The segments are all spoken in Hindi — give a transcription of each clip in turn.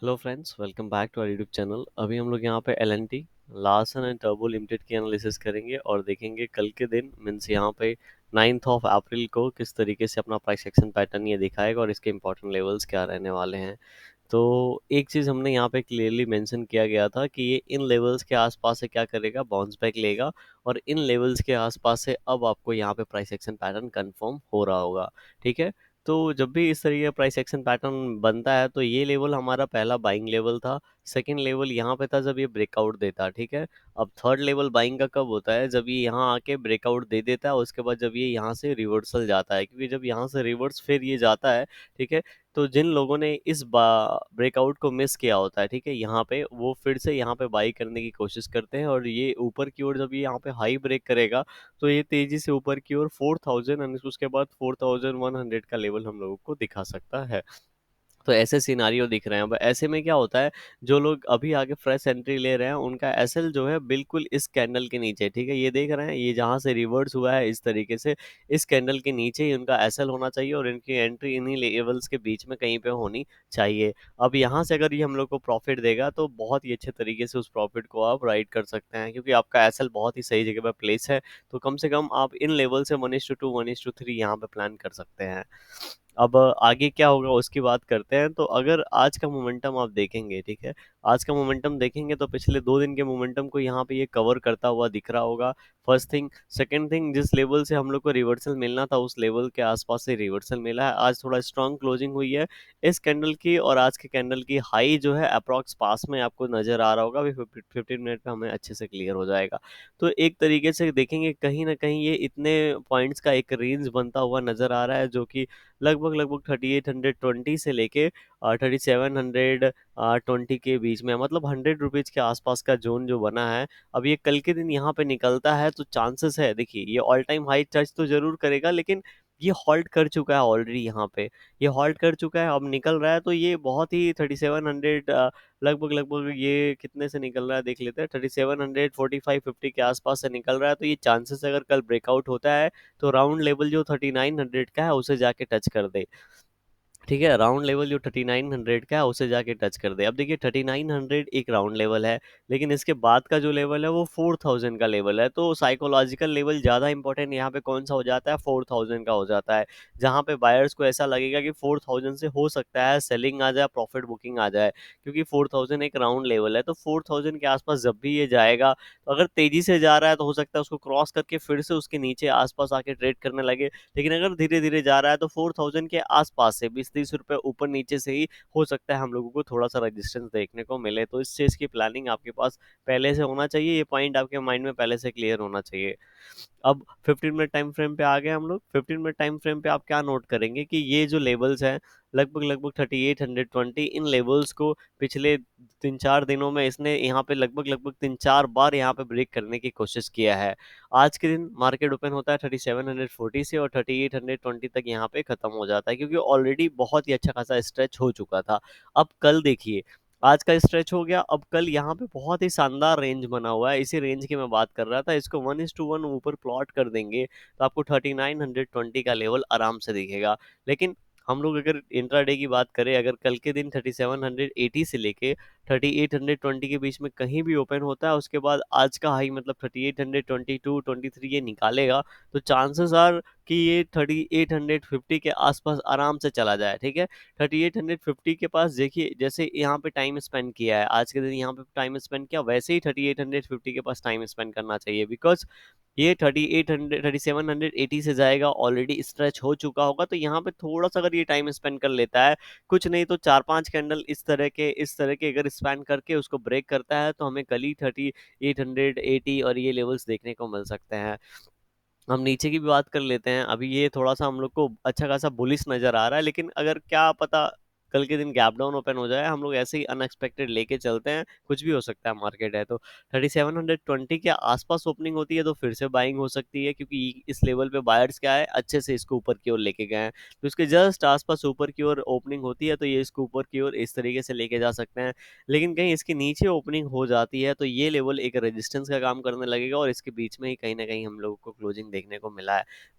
Hello friends, welcome back to our YouTube channel. अभी हम लोग यहाँ पे एल लार्सन एंड टर्बो लिमिटेड की एनालिसिस करेंगे और देखेंगे कल के दिन मीन्स यहाँ पे 9th ऑफ अप्रैल को किस तरीके से अपना प्राइस एक्शन पैटर्न ये दिखाएगा और इसके इंपॉर्टेंट लेवल्स क्या रहने वाले हैं। तो एक चीज़ हमने यहाँ पे क्लियरली मेंशन किया गया था कि ये इन लेवल्स के आसपास से क्या करेगा, बाउंस बैक लेगा और इन लेवल्स के आसपास से अब आपको यहाँ पे प्राइस एक्शन पैटर्न कंफर्म हो रहा होगा। ठीक है। तो जब भी इस तरीके का प्राइस एक्शन पैटर्न बनता है तो ये लेवल हमारा पहला बाइंग लेवल था। सेकंड लेवल यहाँ पे था जब ये ब्रेकआउट देता। ठीक है। अब थर्ड लेवल बाइंग का कब होता है, जब ये यहाँ आके ब्रेकआउट दे देता है, उसके बाद जब ये यहाँ से रिवर्सल जाता है, क्योंकि जब यहाँ से रिवर्स फिर ये जाता है। ठीक है। तो जिन लोगों ने इस ब्रेकआउट को मिस किया होता है, ठीक है, यहाँ पे वो फिर से यहाँ पे बाई करने की कोशिश करते हैं और ये ऊपर की ओर जब ये यहाँ पे हाई ब्रेक करेगा तो ये तेजी से ऊपर की ओर 4000 एंड उसके बाद 4100 का लेवल हम लोगों को दिखा सकता है। तो ऐसे सिनारियो दिख रहे हैं। अब ऐसे में क्या होता है, जो लोग अभी आगे फ्रेश एंट्री ले रहे हैं उनका एसएल जो है बिल्कुल इस कैंडल के नीचे। ठीक है, ये देख रहे हैं, ये जहां से रिवर्स हुआ है इस तरीके से इस कैंडल के नीचे ही उनका एसएल होना चाहिए और इनकी एंट्री इन्हीं लेवल्स के बीच में कहीं पे होनी चाहिए। अब यहाँ से अगर ये हम लोग को प्रॉफिट देगा तो बहुत ही अच्छे तरीके से उस प्रॉफिट को आप राइड कर सकते हैं, क्योंकि आपका एसएल बहुत ही सही जगह पर प्लेस है। तो कम से कम आप इन लेवल से 1:2 1:3 यहाँ पे प्लान कर सकते हैं। अब आगे क्या होगा उसकी बात करते हैं। तो अगर आज का मोमेंटम आप देखेंगे, ठीक है, आज का मोमेंटम देखेंगे तो पिछले 2 दिन के मोमेंटम को यहाँ पे ये कवर करता हुआ दिख रहा होगा। First thing. सेकंड थिंग, जिस लेवल से हम लोग को रिवर्सल मिलना था उस लेवल के आसपास से रिवर्सल मिला है। आज थोड़ा स्ट्रांग क्लोजिंग हुई है इस कैंडल की और आज के कैंडल की हाई जो है अप्रॉक्स पास में आपको नजर आ रहा होगा। अभी 15 मिनट में हमें अच्छे से क्लियर हो जाएगा। तो एक तरीके से देखेंगे कहीं ना कहीं ये इतने पॉइंट्स का एक रेंज बनता हुआ नजर आ रहा है, जो कि लगभग लगभग 3820 से लेके 3720 के बीच में, मतलब 100 रुपीज के आसपास का जोन जो बना है। अब ये कल के दिन यहाँ पे निकलता है तो चांसेस है, देखिए ये ऑल टाइम हाई टच तो जरूर करेगा, लेकिन ये हॉल्ट कर चुका है ऑलरेडी यहाँ पे। ये हॉल्ट कर चुका है, अब निकल रहा है तो ये बहुत ही 3700 लगभग लगभग ये कितने से निकल रहा है देख लेते हैं। 3700 4550 के आसपास से निकल रहा है, तो ये चांसेस अगर कल ब्रेकआउट होता है तो राउंड लेवल जो 3900 का है उसे जाके टच कर दे। ठीक है, राउंड लेवल जो 3900 का है उसे जाके टच कर दे। अब देखिए 3900 एक राउंड लेवल है, लेकिन इसके बाद का जो लेवल है वो 4000 का लेवल है। तो साइकोलॉजिकल लेवल ज़्यादा इंपॉर्टेंट यहाँ पे कौन सा हो जाता है, 4000 का हो जाता है। जहाँ पे बायर्स को ऐसा लगेगा कि 4000 से हो सकता है सेलिंग आ जाए, प्रॉफिट बुकिंग आ जाए, क्योंकि 4000 एक राउंड लेवल है। तो 4000 के आसपास जब भी ये जाएगा तो अगर तेजी से जा रहा है तो हो सकता है उसको क्रॉस करके फिर से उसके नीचे आसपास आके ट्रेड करने लगे। लेकिन अगर धीरे धीरे जा रहा है तो 4000 के आसपास से 20-30 रुपए ऊपर नीचे से ही हो सकता है हम लोगों को थोड़ा सा रेजिस्टेंस देखने को मिले। तो इस चीज़ की प्लानिंग आपके पास पहले से होना चाहिए, ये पॉइंट आपके माइंड में पहले से क्लियर होना चाहिए। अब 15 मिनट टाइम फ्रेम पे आ गए हम लोग। 15 मिनट टाइम फ्रेम पे आप क्या नोट करेंगे कि ये जो लेवल्स हैं लगभग लगभग 3820, इन लेवल्स को पिछले 3-4 दिनों में इसने यहाँ पे लगभग लगभग 3-4 बार यहाँ पे ब्रेक करने की कोशिश किया है। आज के दिन मार्केट ओपन होता है 3740 से और 3820 तक यहाँ पे खत्म हो जाता है, क्योंकि ऑलरेडी बहुत ही अच्छा खासा स्ट्रेच हो चुका था। अब कल देखिए, आज का स्ट्रेच हो गया, अब कल यहाँ पे बहुत ही शानदार रेंज बना हुआ है, इसी रेंज की मैं बात कर रहा था। इसको 1:1 ऊपर प्लॉट कर देंगे तो आपको 3920 का लेवल आराम से दिखेगा। लेकिन हम लोग अगर इंट्राडे की बात करें, अगर कल के दिन 3780 से लेके 3820 के बीच में कहीं भी ओपन होता है, उसके बाद आज का हाई मतलब 3822 23 ये निकालेगा, तो चांसेस आर कि ये 3850 के आसपास आराम से चला जाए। ठीक है, 3850 के पास देखिए, जैसे यहाँ पे टाइम स्पेंड किया है आज के दिन, यहाँ पे टाइम स्पेंड किया, वैसे ही 3850 के पास टाइम स्पेंड करना चाहिए। बिकॉज ये 3780 से जाएगा, ऑलरेडी स्ट्रेच हो चुका होगा, तो यहाँ पे थोड़ा सा अगर ये टाइम स्पेंड कर लेता है, कुछ नहीं तो 4-5 कैंडल इस तरह के अगर स्पेंड करके उसको ब्रेक करता है, तो हमें कल ही 3880 और ये लेवल्स देखने को मिल सकते हैं। हम नीचे की भी बात कर लेते हैं। अभी ये थोड़ा सा हम लोग को अच्छा खासा बुलिश नजर आ रहा है, लेकिन अगर क्या पता कल के दिन गैप डाउन ओपन हो जाए, हम लोग ऐसे ही अनएक्सपेक्टेड लेके चलते हैं, कुछ भी हो सकता है, मार्केट है तो। 3720 के आसपास ओपनिंग होती है तो फिर से बाइंग हो सकती है, क्योंकि इस लेवल पे बायर्स क्या है, अच्छे से इसको ऊपर की ओर लेके गए हैं। तो इसके जस्ट आसपास ऊपर की ओर ओपनिंग होती है तो ये इसको ऊपर की ओर इस तरीके से लेके जा सकते हैं। लेकिन कहीं इसके नीचे ओपनिंग हो जाती है तो ये लेवल एक रेजिस्टेंस का काम करने लगेगा और इसके बीच में ही कहीं ना कहीं हम लोगों को क्लोजिंग देखने को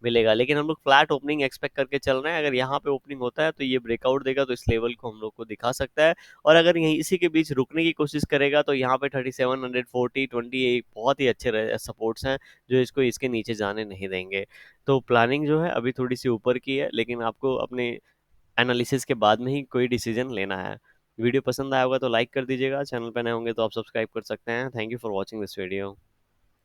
मिलेगा। लेकिन हम लोग फ्लैट ओपनिंग एक्सपेक्ट करके चल रहे हैं। अगर यहाँ पे ओपनिंग होता है तो ये ब्रेकआउट देगा तो इस लेवल लेवल को हम लोग को दिखा सकता है। और अगर यहीं इसी के बीच रुकने की कोशिश करेगा तो यहाँ पे 3740 एक बहुत ही अच्छे सपोर्ट्स हैं जो इसको इसके नीचे जाने नहीं देंगे। तो प्लानिंग जो है अभी थोड़ी सी ऊपर की है, लेकिन आपको अपने एनालिसिस के बाद में ही कोई डिसीजन लेना है। वीडियो पसंद आया होगा तो लाइक कर दीजिएगा, चैनल पे नए होंगे तो आप सब्सक्राइब कर सकते हैं। Thank you for watching this video.